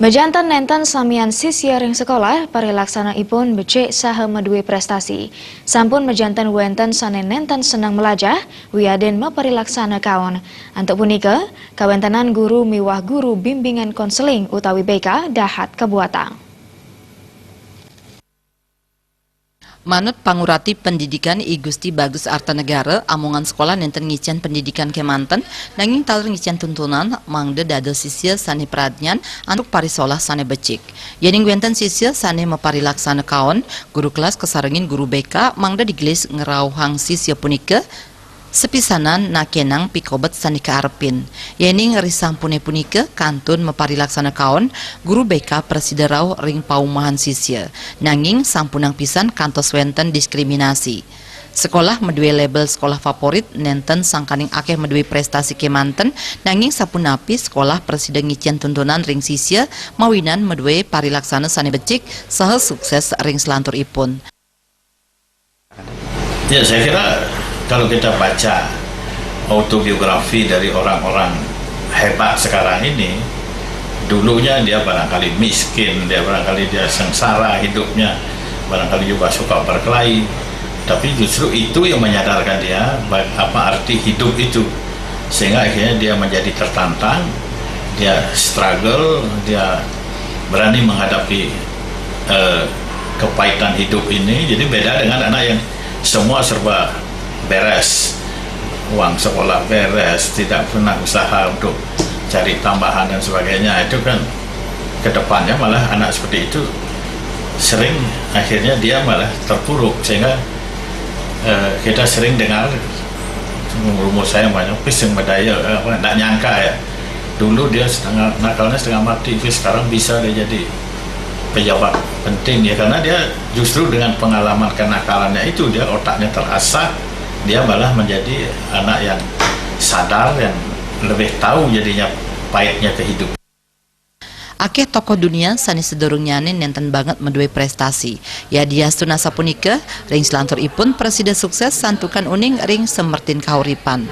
Bejantan nenten samian sisya ring sekolah parilaksana ipun becek saha madue prestasi. Sampun bejantan wenten sane nenten senang melajah, wiaden maparilaksana kawan. Antuk punika, kawentanan guru miwah guru bimbingan konseling utawi BK dahat kebuatan. Manut Pangurati Pendidikan I Gusti Bagus Artanegara, amongan sekolah nenten ngician pendidikan Kemanten, nanging taler ngician tuntunan mangde dados sisya sane pradnyan antuk parisolah sane becik. Yening wenten sisya sane maparilaksana kaon, guru kelas kesarengin guru BK mangde digelis ngerauhang sisya punika sepisanan nakenang pikobet sani kaarepin. Yening risampune punika kantun maparilaksana kaon guru BK presiderau ring paumahan sisya. Nanging sampunang pisan kantos wenten diskriminasi. Sekolah medue label sekolah favorit nenten sangkaning akeh medue prestasi Kemanten, nanging sapunapi sekolah presiden ngician tuntunan ring sisya mawinan medue parilaksana sani becik saha sukses ring selantur ipun. Ya, saya kira kalau kita baca autobiografi dari orang-orang hebat sekarang ini, dulunya dia barangkali miskin, dia barangkali dia sengsara hidupnya, barangkali juga suka berkelahi, tapi justru itu yang menyadarkan dia apa arti hidup itu, sehingga akhirnya dia menjadi tertantang, dia struggle, dia berani menghadapi kepahitan hidup ini. Jadi beda dengan anak yang semua serba beres, uang sekolah beres, tidak pernah usaha untuk cari tambahan dan sebagainya. Itu kan kedepannya malah anak seperti itu sering akhirnya dia malah terpuruk, sehingga kita sering dengar umur saya banyak pisang medaya, tidak nyangka ya, dulu dia nakalnya setengah mati, sekarang bisa dia jadi pejabat penting ya, karena dia justru dengan pengalaman kenakalannya itu dia otaknya terasah, dia malah menjadi anak yang sadar, yang lebih tahu jadinya pahitnya kehidupan. Akeh tokoh dunia sani sedurungyane nenten banget medue prestasi. Ya diastuna sapunika ring selantur ipun presiden sukses santukan uning ring semertin kauripan.